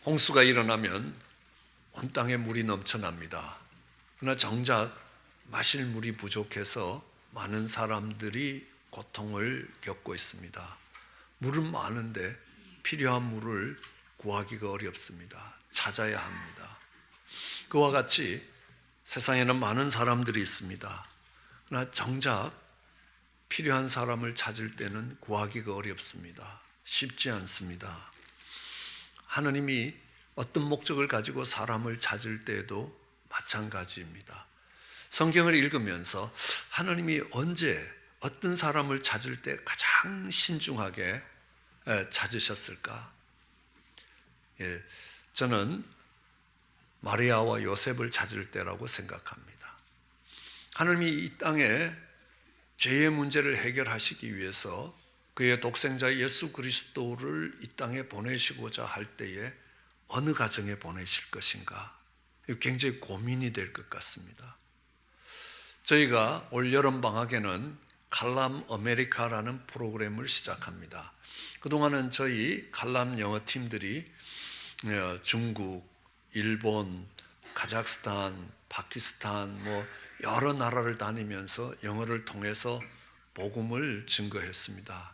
홍수가 일어나면 온 땅에 물이 넘쳐납니다. 그러나 정작 마실 물이 부족해서 많은 사람들이 고통을 겪고 있습니다. 물은 많은데 필요한 물을 구하기가 어렵습니다. 찾아야 합니다. 그와 같이 세상에는 많은 사람들이 있습니다. 그러나 정작 필요한 사람을 찾을 때는 구하기가 어렵습니다. 쉽지 않습니다. 하나님이 어떤 목적을 가지고 사람을 찾을 때에도 마찬가지입니다. 성경을 읽으면서 하나님이 언제 어떤 사람을 찾을 때 가장 신중하게 찾으셨을까? 저는 마리아와 요셉을 찾을 때라고 생각합니다. 하나님이 이 땅에 죄의 문제를 해결하시기 위해서 그의 독생자 예수 그리스도를 이 땅에 보내시고자 할 때에 어느 가정에 보내실 것인가? 굉장히 고민이 될 것 같습니다. 저희가 올 여름 방학에는 칼람 아메리카라는 프로그램을 시작합니다. 그동안은 저희 칼람 영어 팀들이 중국, 일본, 카자흐스탄, 파키스탄 여러 나라를 다니면서 영어를 통해서 복음을 증거했습니다.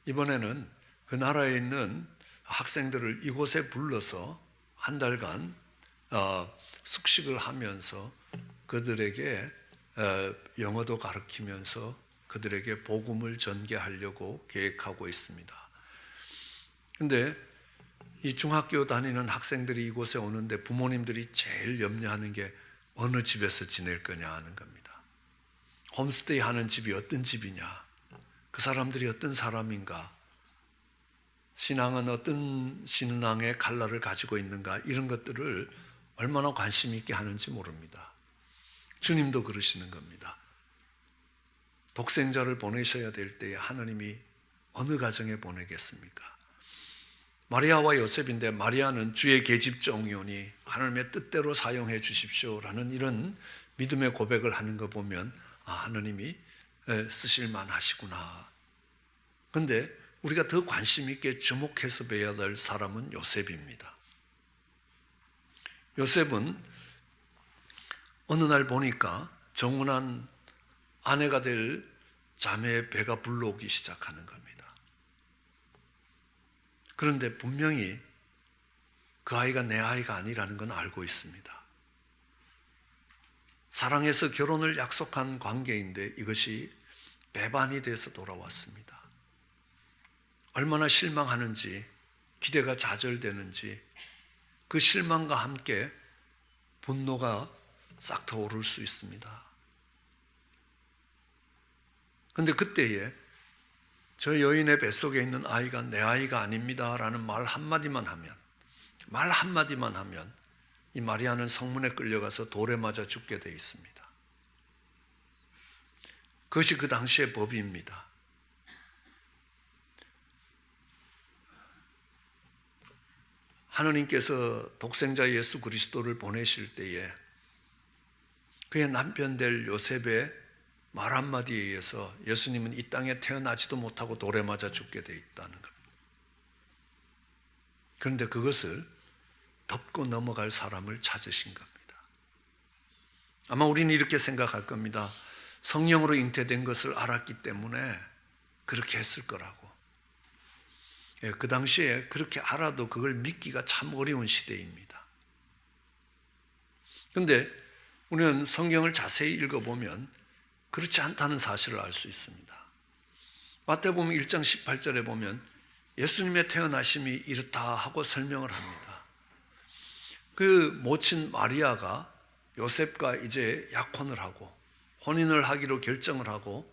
이번에는 그 나라에 있는 학생들을 이곳에 불러서 한 달간 숙식을 하면서 그들에게 영어도 가르치면서 그들에게 복음을 전개하려고 계획하고 있습니다. 그런데 이 중학교 다니는 학생들이 이곳에 오는데 부모님들이 제일 염려하는 게 어느 집에서 지낼 거냐 하는 겁니다. 홈스테이 하는 집이 어떤 집이냐, 그 사람들이 어떤 사람인가, 신앙은 어떤 신앙의 칼날을 가지고 있는가, 이런 것들을 얼마나 관심 있게 하는지 모릅니다. 주님도 그러시는 겁니다. 독생자를 보내셔야 될 때에 하나님이 어느 가정에 보내겠습니까? 마리아와 요셉인데 마리아는 주의 계집종이오니 하나님의 뜻대로 사용해 주십시오라는 이런 믿음의 고백을 하는 거 보면 하나님이 쓰실만 하시구나. 그런데 우리가 더 관심 있게 주목해서 봐야 될 사람은 요셉입니다. 요셉은 어느 날 보니까 정혼한 아내가 될 자매의 배가 불러오기 시작하는 겁니다. 그런데 분명히 그 아이가 내 아이가 아니라는 건 알고 있습니다. 사랑해서 결혼을 약속한 관계인데 이것이 배반이 돼서 돌아왔습니다. 얼마나 실망하는지, 기대가 좌절되는지, 그 실망과 함께 분노가 싹 터오를 수 있습니다. 그런데 그때에 저 여인의 뱃속에 있는 아이가 내 아이가 아닙니다 라는 말 한마디만 하면 이 마리아는 성문에 끌려가서 돌에 맞아 죽게 되어 있습니다. 그것이 그 당시의 법입니다. 하느님께서 독생자 예수 그리스도를 보내실 때에 그의 남편 될 요셉의 말 한마디에 의해서 예수님은 이 땅에 태어나지도 못하고 돌에 맞아 죽게 되어 있다는 겁니다. 그런데 그것을 덮고 넘어갈 사람을 찾으신 겁니다. 아마 우리는 이렇게 생각할 겁니다. 성령으로 잉태된 것을 알았기 때문에 그렇게 했을 거라고. 그 당시에 그렇게 알아도 그걸 믿기가 참 어려운 시대입니다. 그런데 우리는 성경을 자세히 읽어보면 그렇지 않다는 사실을 알 수 있습니다. 마태복음 1장 18절에 보면 예수님의 태어나심이 이렇다 하고 설명을 합니다. 그 모친 마리아가 요셉과 이제 약혼을 하고 혼인을 하기로 결정을 하고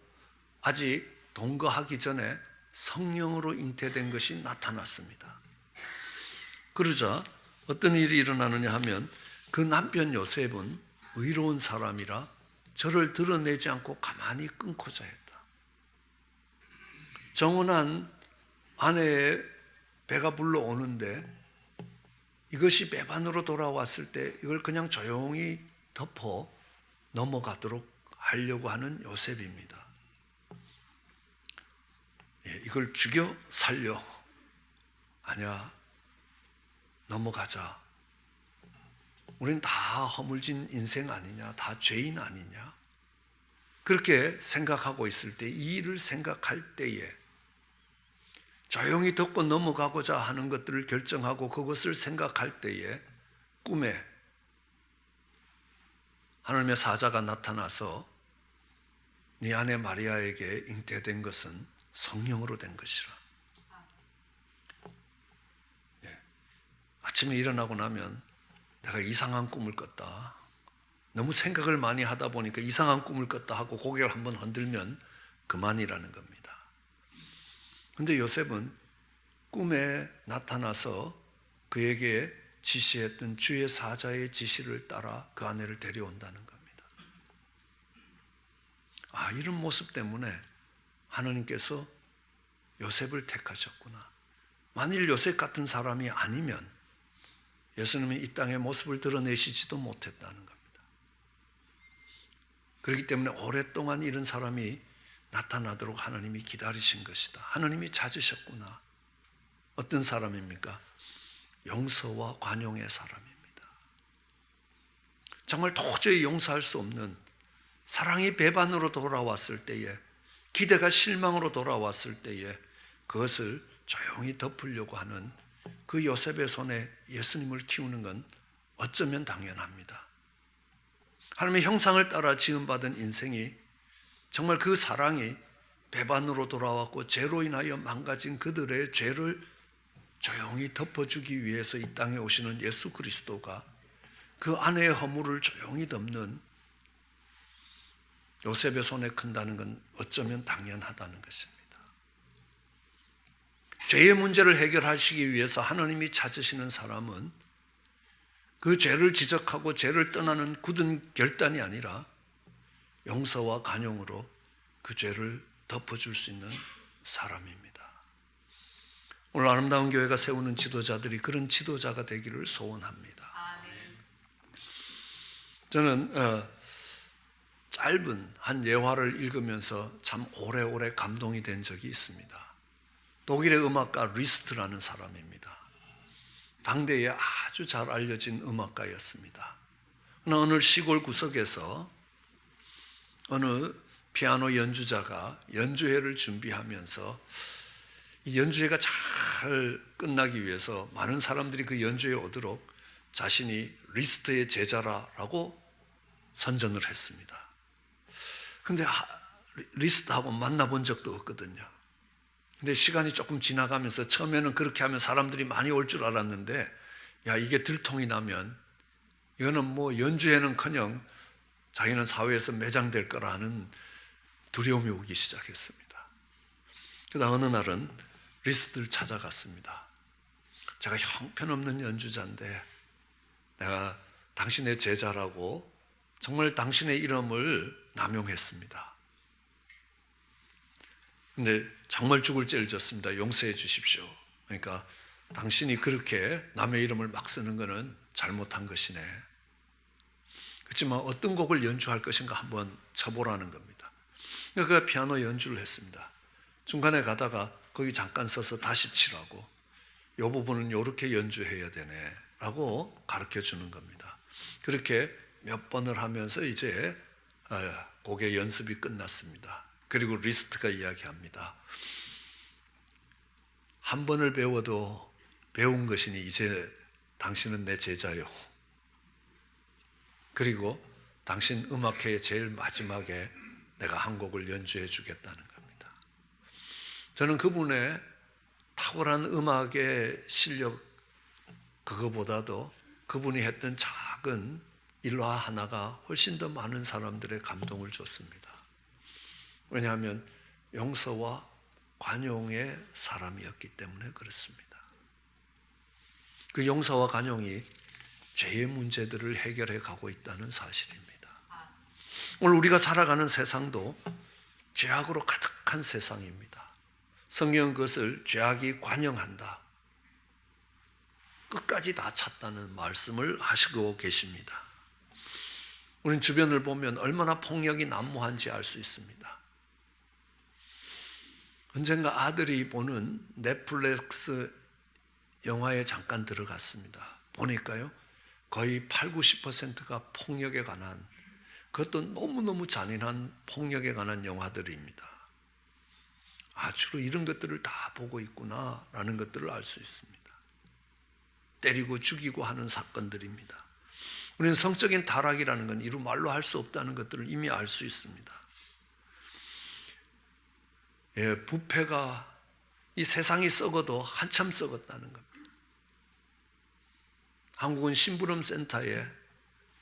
아직 동거하기 전에 성령으로 잉태된 것이 나타났습니다. 그러자 어떤 일이 일어나느냐 하면 그 남편 요셉은 의로운 사람이라 저를 드러내지 않고 가만히 끊고자 했다. 정혼한 아내의 배가 불러오는데 이것이 배반으로 돌아왔을 때 이걸 그냥 조용히 덮어 넘어가도록 하려고 하는 요셉입니다. 이걸 죽여 살려? 아니야. 넘어가자. 우린 다 허물진 인생 아니냐, 다 죄인 아니냐. 그렇게 생각하고 있을 때, 이 일을 생각할 때에 조용히 듣고 넘어가고자 하는 것들을 결정하고 그것을 생각할 때에 꿈에 하나님의 사자가 나타나서 네 아내 마리아에게 잉태된 것은 성령으로 된 것이라. 아침에 일어나고 나면 내가 이상한 꿈을 꿨다. 너무 생각을 많이 하다 보니까 이상한 꿈을 꿨다 하고 고개를 한번 흔들면 그만이라는 겁니다. 그런데 요셉은 꿈에 나타나서 그에게 지시했던 주의 사자의 지시를 따라 그 아내를 데려온다는 겁니다. 이런 모습 때문에 하나님께서 요셉을 택하셨구나. 만일 요셉 같은 사람이 아니면 예수님이 이 땅의 모습을 드러내시지도 못했다는 겁니다. 그렇기 때문에 오랫동안 이런 사람이 나타나도록 하나님이 기다리신 것이다. 하나님이 찾으셨구나. 어떤 사람입니까? 용서와 관용의 사람입니다. 정말 도저히 용서할 수 없는 사랑이 배반으로 돌아왔을 때에, 기대가 실망으로 돌아왔을 때에 그것을 조용히 덮으려고 하는 그 요셉의 손에 예수님을 키우는 건 어쩌면 당연합니다. 하나님의 형상을 따라 지음받은 인생이 정말 그 사랑이 배반으로 돌아왔고 죄로 인하여 망가진 그들의 죄를 조용히 덮어주기 위해서 이 땅에 오시는 예수 그리스도가 그 아내의 허물을 조용히 덮는 요셉의 손에 큰다는 건 어쩌면 당연하다는 것입니다. 죄의 문제를 해결하시기 위해서 하나님이 찾으시는 사람은 그 죄를 지적하고 죄를 떠나는 굳은 결단이 아니라 용서와 관용으로 그 죄를 덮어줄 수 있는 사람입니다. 오늘 아름다운 교회가 세우는 지도자들이 그런 지도자가 되기를 소원합니다. 저는 짧은 한 예화를 읽으면서 참 오래오래 감동이 된 적이 있습니다. 독일의 음악가 리스트라는 사람입니다. 당대에 아주 잘 알려진 음악가였습니다. 그러나 어느 시골 구석에서 어느 피아노 연주자가 연주회를 준비하면서 이 연주회가 잘 끝나기 위해서 많은 사람들이 그 연주회에 오도록 자신이 리스트의 제자라고 선전을 했습니다. 근데 리스트하고 만나본 적도 없거든요. 근데 시간이 조금 지나가면서 처음에는 그렇게 하면 사람들이 많이 올 줄 알았는데, 이게 들통이 나면 이거는 뭐 연주회는커녕 자기는 사회에서 매장될 거라는 두려움이 오기 시작했습니다. 그러다 어느 날은 리스트를 찾아갔습니다. 제가 형편없는 연주자인데 내가 당신의 제자라고 정말 당신의 이름을 남용했습니다. 근데 정말 죽을 죄를 졌습니다. 용서해 주십시오. 그러니까 당신이 그렇게 남의 이름을 막 쓰는 것은 잘못한 것이네. 그렇지만 어떤 곡을 연주할 것인가 한번 쳐보라는 겁니다. 그러니까 그 피아노 연주를 했습니다. 중간에 가다가 거기 잠깐 서서 다시 치라고, 이 부분은 이렇게 연주해야 되네 라고 가르쳐 주는 겁니다. 그렇게 몇 번을 하면서 이제 곡의 연습이 끝났습니다. 그리고 리스트가 이야기합니다. 한 번을 배워도 배운 것이니 이제 당신은 내 제자요. 그리고 당신 음악회의 제일 마지막에 내가 한 곡을 연주해 주겠다는 겁니다. 저는 그분의 탁월한 음악의 실력, 그거보다도 그분이 했던 작은 일화 하나가 훨씬 더 많은 사람들의 감동을 줬습니다. 왜냐하면 용서와 관용의 사람이었기 때문에 그렇습니다. 그 용서와 관용이 죄의 문제들을 해결해 가고 있다는 사실입니다. 오늘 우리가 살아가는 세상도 죄악으로 가득한 세상입니다. 성경은 그것을 죄악이 관영한다, 끝까지 다 찼다는 말씀을 하시고 계십니다. 우리는 주변을 보면 얼마나 폭력이 난무한지 알 수 있습니다. 언젠가 아들이 보는 넷플릭스 영화에 잠깐 들어갔습니다. 보니까요, 거의 8, 90%가 폭력에 관한, 그것도 너무너무 잔인한 폭력에 관한 영화들입니다. 주로 이런 것들을 다 보고 있구나라는 것들을 알 수 있습니다. 때리고 죽이고 하는 사건들입니다. 우리는 성적인 타락이라는 건 이루 말로 할 수 없다는 것들을 이미 알 수 있습니다. 부패가 이 세상이 썩어도 한참 썩었다는 겁니다. 한국은 심부름센터에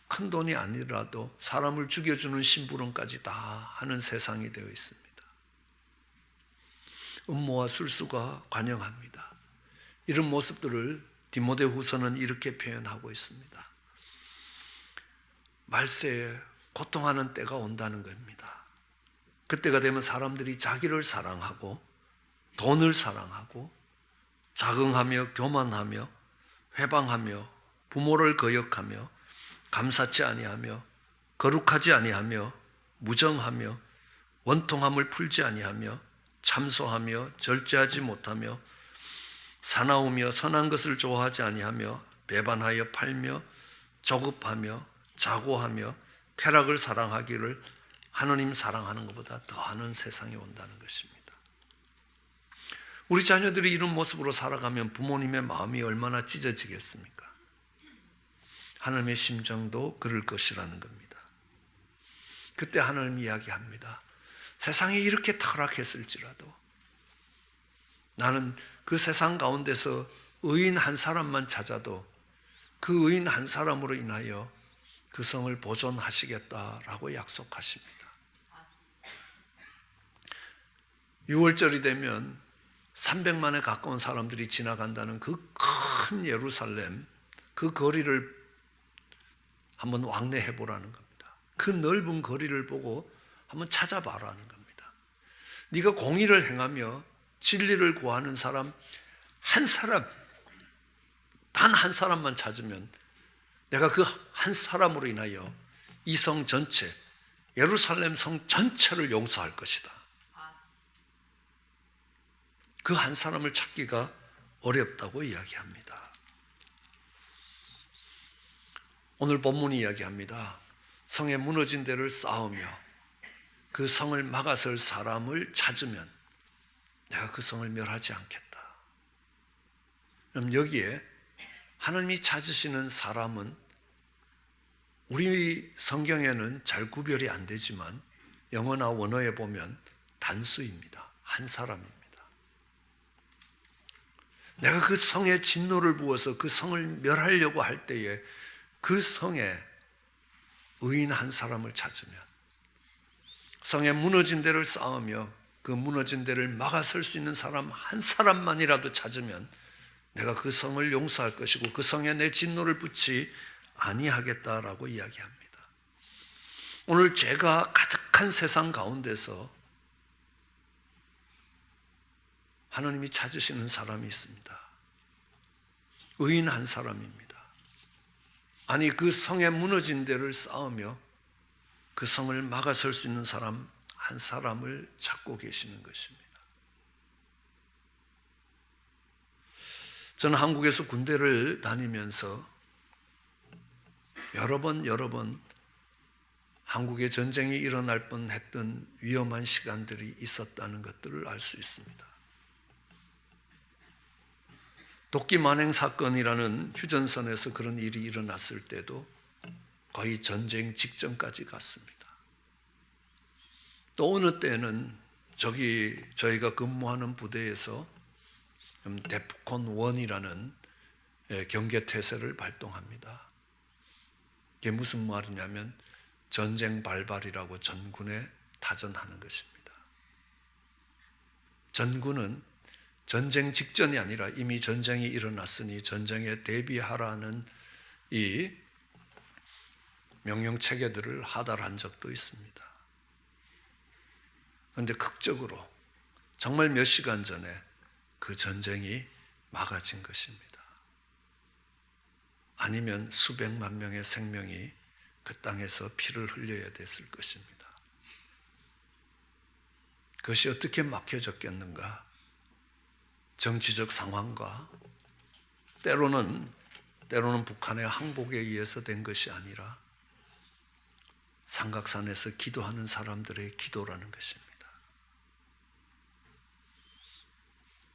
큰 돈이 아니라도 사람을 죽여주는 심부름까지 다 하는 세상이 되어 있습니다. 음모와 술수가 관영합니다. 이런 모습들을 디모데후서는 이렇게 표현하고 있습니다. 말세에 고통하는 때가 온다는 겁니다. 그때가 되면 사람들이 자기를 사랑하고 돈을 사랑하고 자긍하며 교만하며 회방하며 부모를 거역하며 감사치 아니하며 거룩하지 아니하며 무정하며 원통함을 풀지 아니하며 참소하며 절제하지 못하며 사나우며 선한 것을 좋아하지 아니하며 배반하여 팔며 조급하며 자고하며 쾌락을 사랑하기를 하느님 사랑하는 것보다 더하는 세상이 온다는 것입니다. 우리 자녀들이 이런 모습으로 살아가면 부모님의 마음이 얼마나 찢어지겠습니까? 하나님의 심정도 그럴 것이라는 겁니다. 그때 하나님 이야기합니다. 세상이 이렇게 타락했을지라도 나는 그 세상 가운데서 의인 한 사람만 찾아도 그 의인 한 사람으로 인하여 그 성을 보존하시겠다라고 약속하십니다. 6월절이 되면 300만에 가까운 사람들이 지나간다는 그 큰 예루살렘, 그 거리를 한번 왕래해 보라는 겁니다. 그 넓은 거리를 보고 한번 찾아봐라는 겁니다. 네가 공의를 행하며 진리를 구하는 사람 한 사람, 단 한 사람만 찾으면 내가 그 한 사람으로 인하여 이 성 전체, 예루살렘 성 전체를 용서할 것이다. 그 한 사람을 찾기가 어렵다고 이야기합니다. 오늘 본문이 이야기합니다. 성에 무너진 데를 쌓으며 그 성을 막아설 사람을 찾으면 내가 그 성을 멸하지 않겠다. 그럼 여기에 하나님이 찾으시는 사람은 우리 성경에는 잘 구별이 안 되지만 영어나 원어에 보면 단수입니다. 한 사람입니다. 내가 그 성에 진노를 부어서 그 성을 멸하려고 할 때에 그 성에 의인 한 사람을 찾으면, 성에 무너진 데를 쌓으며 그 무너진 데를 막아설 수 있는 사람 한 사람만이라도 찾으면 내가 그 성을 용서할 것이고 그 성에 내 진노를 붙이 아니하겠다라고 이야기합니다. 오늘 죄가 가득한 세상 가운데서 하나님이 찾으시는 사람이 있습니다. 의인 한 사람입니다. 아니, 그 성에 무너진 데를 쌓으며 그 성을 막아설 수 있는 사람 한 사람을 찾고 계시는 것입니다. 저는 한국에서 군대를 다니면서 여러 번 한국에 전쟁이 일어날 뻔했던 위험한 시간들이 있었다는 것들을 알 수 있습니다. 도끼 만행 사건이라는 휴전선에서 그런 일이 일어났을 때도 거의 전쟁 직전까지 갔습니다. 또 어느 때는 저희가 근무하는 부대에서 데프콘 1이라는 경계태세를 발동합니다. 이게 무슨 말이냐면 전쟁 발발이라고 전군에 타전하는 것입니다. 전군은 전쟁 직전이 아니라 이미 전쟁이 일어났으니 전쟁에 대비하라는 이 명령 체계들을 하달한 적도 있습니다. 그런데 극적으로 정말 몇 시간 전에 그 전쟁이 막아진 것입니다. 아니면 수백만 명의 생명이 그 땅에서 피를 흘려야 됐을 것입니다. 그것이 어떻게 막혀졌겠는가? 정치적 상황과 때로는 북한의 항복에 의해서 된 것이 아니라 삼각산에서 기도하는 사람들의 기도라는 것입니다.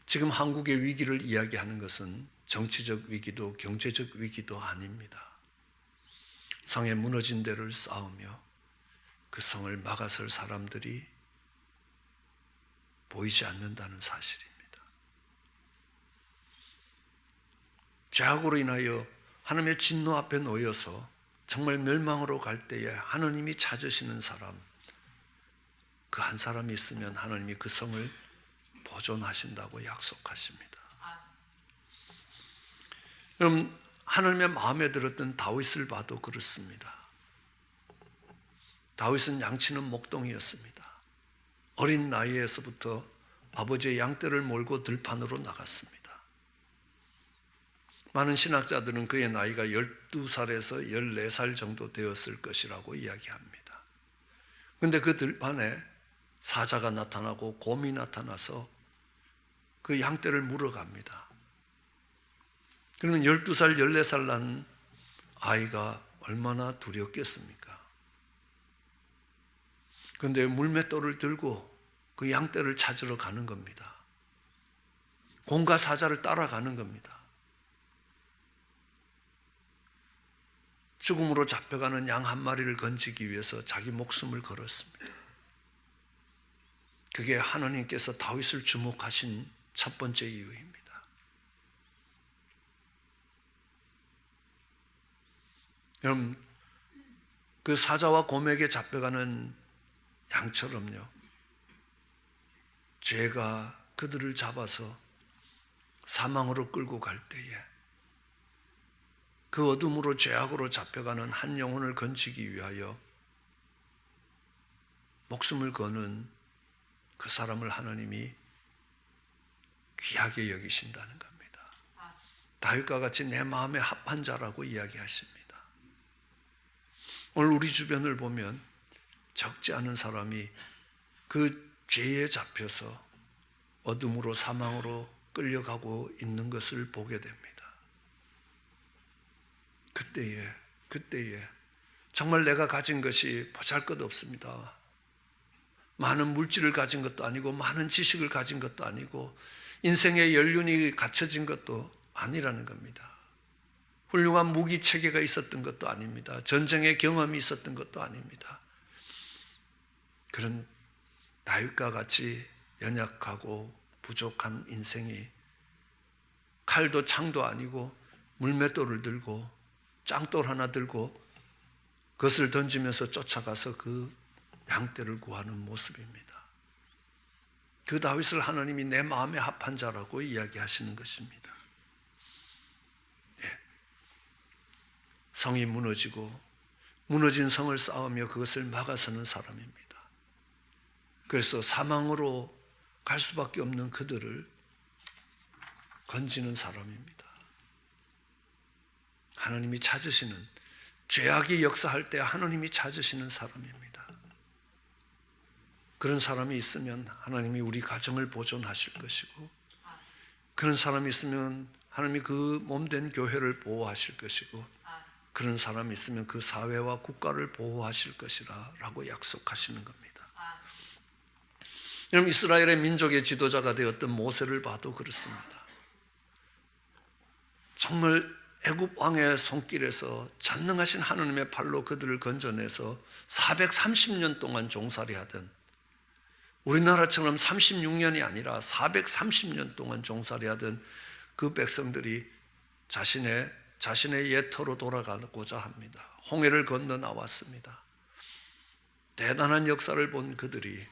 지금 한국의 위기를 이야기하는 것은 정치적 위기도 경제적 위기도 아닙니다. 성에 무너진 데를 쌓으며 그 성을 막아설 사람들이 보이지 않는다는 사실입니다. 죄악으로 인하여 하나님의 진노 앞에 놓여서 정말 멸망으로 갈 때에 하나님이 찾으시는 사람, 그 한 사람이 있으면 하나님이 그 성을 보존하신다고 약속하십니다. 여러분, 하나님의 마음에 들었던 다윗을 봐도 그렇습니다. 다윗은 양치는 목동이었습니다. 어린 나이에서부터 아버지의 양떼를 몰고 들판으로 나갔습니다. 많은 신학자들은 그의 나이가 12살에서 14살 정도 되었을 것이라고 이야기합니다. 그런데 그 들판에 사자가 나타나고 곰이 나타나서 그 양떼를 물어갑니다. 그러면 12살, 14살 난 아이가 얼마나 두렵겠습니까? 그런데 물맷돌을 들고 그 양떼를 찾으러 가는 겁니다. 곰과 사자를 따라가는 겁니다. 죽음으로 잡혀가는 양 한 마리를 건지기 위해서 자기 목숨을 걸었습니다. 그게 하나님께서 다윗을 주목하신 첫 번째 이유입니다. 여러분, 그 사자와 곰에게 잡혀가는 양처럼요, 죄가 그들을 잡아서 사망으로 끌고 갈 때에 그 어둠으로 죄악으로 잡혀가는 한 영혼을 건지기 위하여 목숨을 거는 그 사람을 하나님이 귀하게 여기신다는 겁니다. 다윗과 같이 내 마음에 합한 자라고 이야기하십니다. 오늘 우리 주변을 보면 적지 않은 사람이 그 죄에 잡혀서 어둠으로 사망으로 끌려가고 있는 것을 보게 됩니다. 그때에 정말 내가 가진 것이 보잘것없습니다. 많은 물질을 가진 것도 아니고 많은 지식을 가진 것도 아니고 인생의 연륜이 갖춰진 것도 아니라는 겁니다. 훌륭한 무기 체계가 있었던 것도 아닙니다. 전쟁의 경험이 있었던 것도 아닙니다. 그런 다윗과 같이 연약하고 부족한 인생이 칼도 창도 아니고 물맷돌을 들고 짱돌 하나 들고 그것을 던지면서 쫓아가서 그 양떼를 구하는 모습입니다. 그 다윗을 하나님이 내 마음에 합한 자라고 이야기하시는 것입니다. 예. 성이 무너지고 무너진 성을 쌓으며 그것을 막아서는 사람입니다. 그래서 사망으로 갈 수밖에 없는 그들을 건지는 사람입니다. 하나님이 찾으시는, 죄악이 역사할 때 하나님이 찾으시는 사람입니다. 그런 사람이 있으면 하나님이 우리 가정을 보존하실 것이고, 그런 사람이 있으면 하나님이 그 몸된 교회를 보호하실 것이고, 그런 사람이 있으면 그 사회와 국가를 보호하실 것이라고 약속하시는 겁니다. 여러분, 이스라엘의 민족의 지도자가 되었던 모세를 봐도 그렇습니다. 정말 애굽 왕의 손길에서 전능하신 하나님의 팔로 그들을 건져내서 430년 동안 종살이하던, 우리나라처럼 36년이 아니라 430년 동안 종살이하던 그 백성들이 자신의 옛터로 돌아가고자 합니다. 홍해를 건너 나왔습니다. 대단한 역사를 본 그들이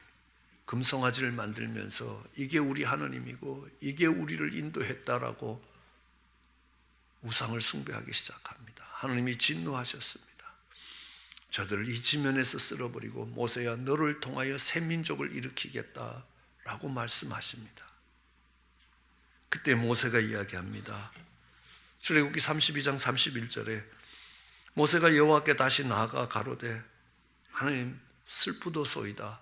금송아지를 만들면서 이게 우리 하나님이고 이게 우리를 인도했다라고 우상을 숭배하기 시작합니다. 하나님이 진노하셨습니다. 저들을 이 지면에서 쓸어버리고 모세야 너를 통하여 새 민족을 일으키겠다라고 말씀하십니다. 그때 모세가 이야기합니다. 출애굽기 32장 31절에 모세가 여호와께 다시 나아가 가로되 하나님 슬프도소이다.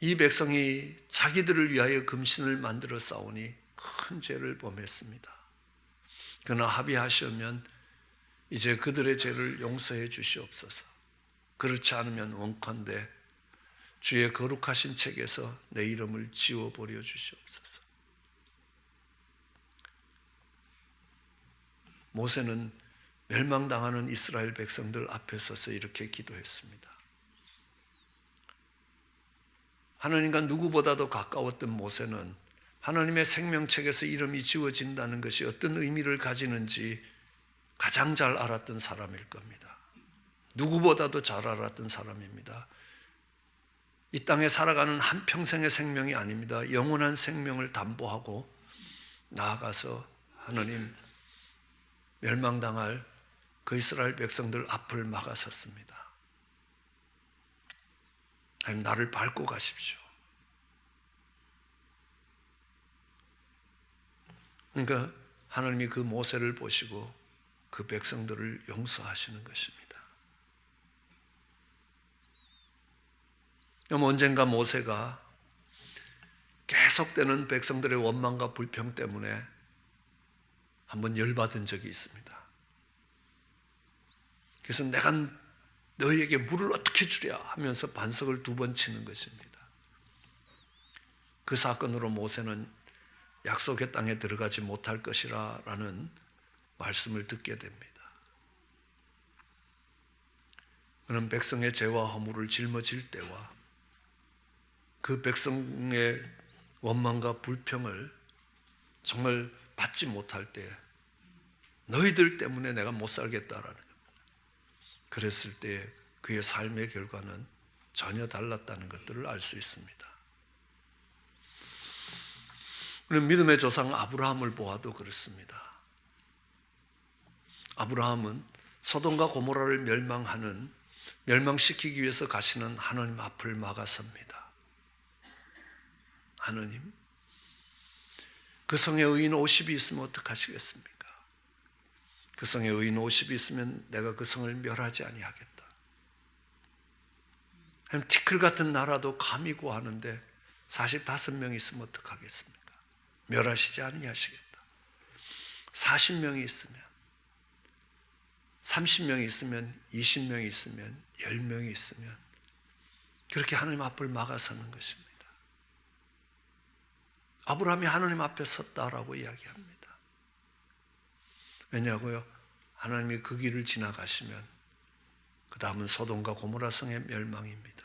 이 백성이 자기들을 위하여 금신을 만들어 싸우니 큰 죄를 범했습니다. 그러나 합의하시면 이제 그들의 죄를 용서해 주시옵소서. 그렇지 않으면 원컨대 주의 거룩하신 책에서 내 이름을 지워버려 주시옵소서. 모세는 멸망당하는 이스라엘 백성들 앞에 서서 이렇게 기도했습니다. 하나님과 누구보다도 가까웠던 모세는 하나님의 생명책에서 이름이 지워진다는 것이 어떤 의미를 가지는지 가장 잘 알았던 사람일 겁니다. 누구보다도 잘 알았던 사람입니다. 이 땅에 살아가는 한평생의 생명이 아닙니다. 영원한 생명을 담보하고 나아가서 하나님 멸망당할 그 이스라엘 백성들 앞을 막아섰습니다. 하나님, 나를 밟고 가십시오. 그러니까 하나님이 그 모세를 보시고 그 백성들을 용서하시는 것입니다. 언젠가 모세가 계속되는 백성들의 원망과 불평 때문에 한번 열받은 적이 있습니다. 그래서 내가 너희에게 물을 어떻게 주랴 하면서 반석을 2번 치는 것입니다. 그 사건으로 모세는 약속의 땅에 들어가지 못할 것이라 라는 말씀을 듣게 됩니다. 그는 백성의 죄와 허물을 짊어질 때와 그 백성의 원망과 불평을 정말 받지 못할 때 너희들 때문에 내가 못 살겠다라는 겁니다. 그랬을 때 그의 삶의 결과는 전혀 달랐다는 것들을 알 수 있습니다. 우리는 믿음의 조상 아브라함을 보아도 그렇습니다. 아브라함은 소돔과 고모라를 멸망시키기 위해서 가시는 하나님 앞을 막아섭니다. 하나님, 그 성에 의인 50이 있으면 어떡하시겠습니까? 그 성에 의인 50이 있으면 내가 그 성을 멸하지 아니하겠다. 하나님, 티끌 같은 나라도 감히 구하는데 45명이 있으면 어떡하겠습니까? 멸하시지 아니하시겠다. 40명이 있으면, 30명이 있으면, 20명이 있으면, 10명이 있으면 그렇게 하나님 앞을 막아서는 것입니다. 아브라함이 하나님 앞에 섰다라고 이야기합니다. 왜냐고요? 하나님이 그 길을 지나가시면 그 다음은 소돔과 고모라 성의 멸망입니다.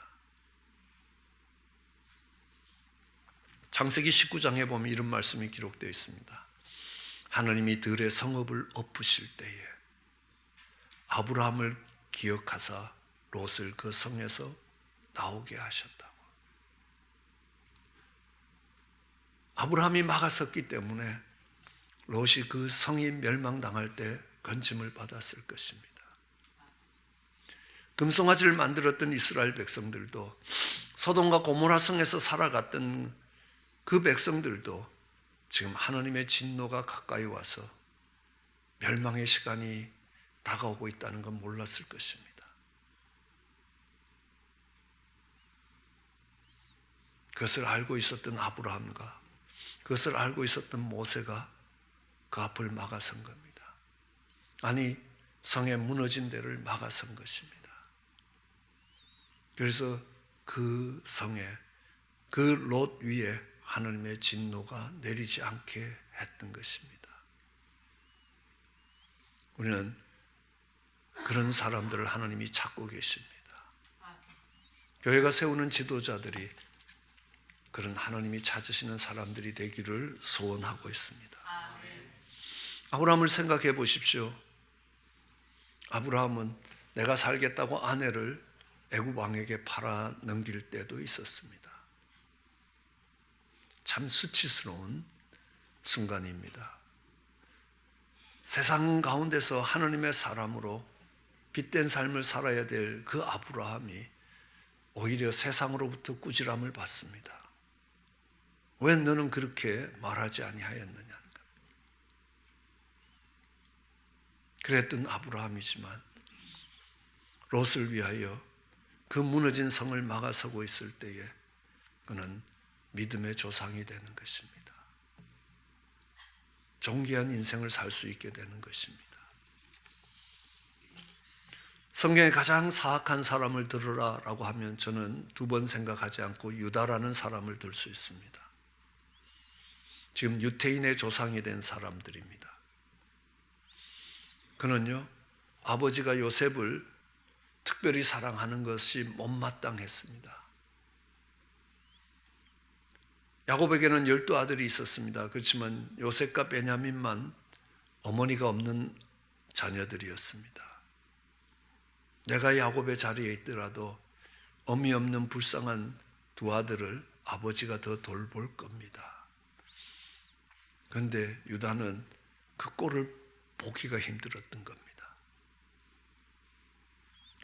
창세기 19장에 보면 이런 말씀이 기록되어 있습니다. 하나님이 들의 성읍을 엎으실 때에 아브라함을 기억하사 롯을 그 성에서 나오게 하셨다고. 아브라함이 막아섰기 때문에 롯이 그 성이 멸망당할 때 건짐을 받았을 것입니다. 금송아지를 만들었던 이스라엘 백성들도, 소돔과 고모라 성에서 살아갔던 그 백성들도 지금 하나님의 진노가 가까이 와서 멸망의 시간이 다가오고 있다는 건 몰랐을 것입니다. 그것을 알고 있었던 아브라함과 그것을 알고 있었던 모세가 그 앞을 막아선 겁니다. 아니, 성에 무너진 데를 막아선 것입니다. 그래서 그 성에, 그 롯 위에 하나님의 진노가 내리지 않게 했던 것입니다. 우리는 그런 사람들을 하나님이 찾고 계십니다. 교회가 세우는 지도자들이 그런 하나님이 찾으시는 사람들이 되기를 소원하고 있습니다. 아브라함을 생각해 보십시오. 아브라함은 내가 살겠다고 아내를 애굽 왕에게 팔아 넘길 때도 있었습니다. 참 수치스러운 순간입니다. 세상 가운데서 하나님의 사람으로 빛된 삶을 살아야 될 그 아브라함이 오히려 세상으로부터 꾸지람을 받습니다. 왜 너는 그렇게 말하지 아니하였느냐? 그랬던 아브라함이지만 롯을 위하여 그 무너진 성을 막아서고 있을 때에 그는 믿음의 조상이 되는 것입니다. 존귀한 인생을 살 수 있게 되는 것입니다. 성경에 가장 사악한 사람을 들으라라고 하면 저는 두 번 생각하지 않고 유다라는 사람을 들 수 있습니다. 지금 유태인의 조상이 된 사람들입니다. 그는요, 아버지가 요셉을 특별히 사랑하는 것이 못마땅했습니다. 야곱에게는 12아들이 있었습니다. 그렇지만 요셉과 베냐민만 어머니가 없는 자녀들이었습니다. 내가 야곱의 자리에 있더라도 어미 없는 불쌍한 두 아들을 아버지가 더 돌볼 겁니다. 그런데 유다는 그 꼴을 보기가 힘들었던 겁니다.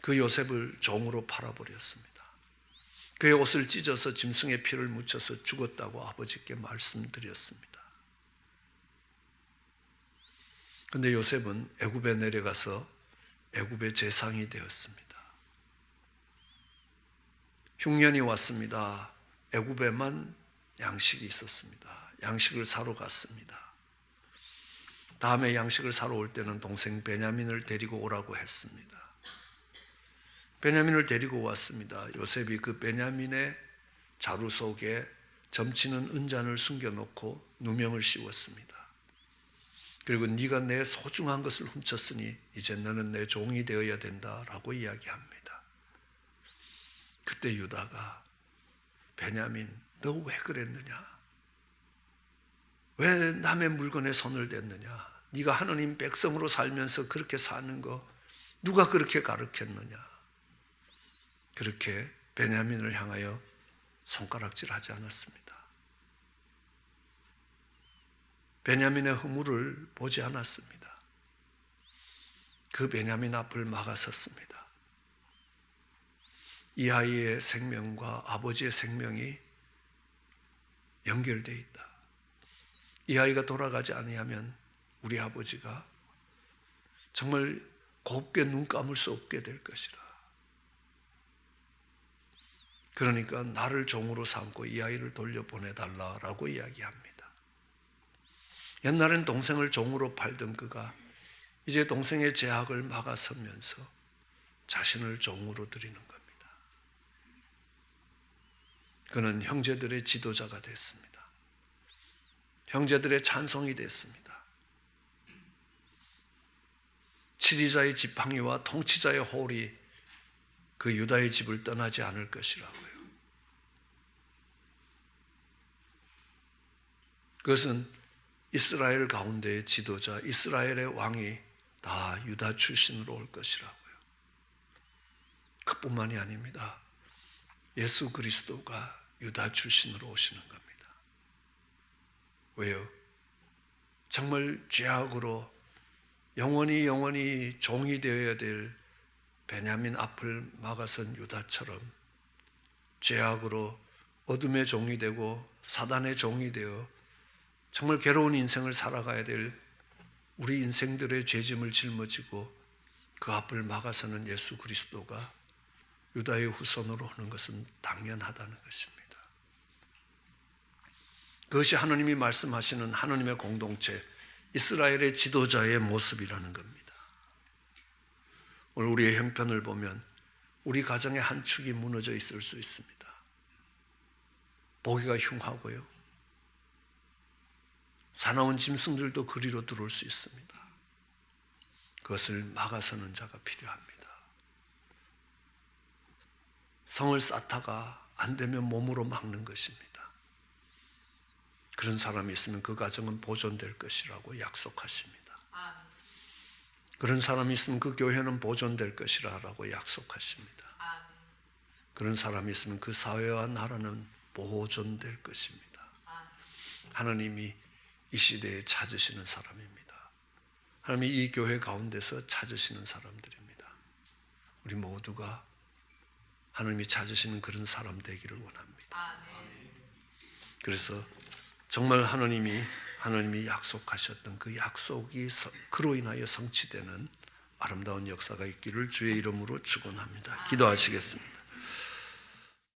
그 요셉을 종으로 팔아버렸습니다. 그의 옷을 찢어서 짐승의 피를 묻혀서 죽었다고 아버지께 말씀드렸습니다. 그런데 요셉은 애굽에 내려가서 애굽의 재상이 되었습니다. 흉년이 왔습니다. 애굽에만 양식이 있었습니다. 양식을 사러 갔습니다. 다음에 양식을 사러 올 때는 동생 베냐민을 데리고 오라고 했습니다. 베냐민을 데리고 왔습니다. 요셉이 그 베냐민의 자루 속에 점치는 은잔을 숨겨놓고 누명을 씌웠습니다. 그리고 네가 내 소중한 것을 훔쳤으니 이제 너는 내 종이 되어야 된다라고 이야기합니다. 그때 유다가 베냐민, 너 왜 그랬느냐? 왜 남의 물건에 손을 댔느냐? 네가 하나님 백성으로 살면서 그렇게 사는 거 누가 그렇게 가르쳤느냐? 그렇게 베냐민을 향하여 손가락질하지 않았습니다. 베냐민의 허물을 보지 않았습니다. 그 베냐민 앞을 막아섰습니다. 이 아이의 생명과 아버지의 생명이 연결되어 있다. 이 아이가 돌아가지 아니하면 우리 아버지가 정말 곱게 눈 감을 수 없게 될 것이라. 그러니까 나를 종으로 삼고 이 아이를 돌려보내달라라고 이야기합니다. 옛날엔 동생을 종으로 팔던 그가 이제 동생의 제약을 막아서면서 자신을 종으로 드리는 겁니다. 그는 형제들의 지도자가 됐습니다. 형제들의 찬송이 됐습니다. 치리자의 지팡이와 통치자의 홀이 그 유다의 집을 떠나지 않을 것이라고요. 그것은 이스라엘 가운데의 지도자, 이스라엘의 왕이 다 유다 출신으로 올 것이라고요. 그뿐만이 아닙니다. 예수 그리스도가 유다 출신으로 오시는 겁니다. 왜요? 정말 죄악으로 영원히 종이 되어야 될 베냐민 앞을 막아선 유다처럼 죄악으로 어둠의 종이 되고 사단의 종이 되어 정말 괴로운 인생을 살아가야 될 우리 인생들의 죄짐을 짊어지고 그 앞을 막아서는 예수 그리스도가 유다의 후손으로 오는 것은 당연하다는 것입니다. 그것이 하나님이 말씀하시는 하나님의 공동체, 이스라엘의 지도자의 모습이라는 겁니다. 오늘 우리의 형편을 보면 우리 가정의 한 축이 무너져 있을 수 있습니다. 보기가 흉하고요. 사나운 짐승들도 그리로 들어올 수 있습니다. 그것을 막아서는 자가 필요합니다. 성을 쌓다가 안 되면 몸으로 막는 것입니다. 그런 사람이 있으면 그 가정은 보존될 것이라고 약속하십니다. 그런 사람이 있으면 그 교회는 보존될 것이라고 약속하십니다. 그런 사람이 있으면 그 사회와 나라는 보존될 것입니다. 하나님이 이 시대에 찾으시는 사람입니다. 하나님이 이 교회 가운데서 찾으시는 사람들입니다. 우리 모두가 하나님이 찾으시는 그런 사람 되기를 원합니다. 그래서 정말 하나님이 약속하셨던 그 약속이 그로 인하여 성취되는 아름다운 역사가 있기를 주의 이름으로 축원합니다. 기도하시겠습니다.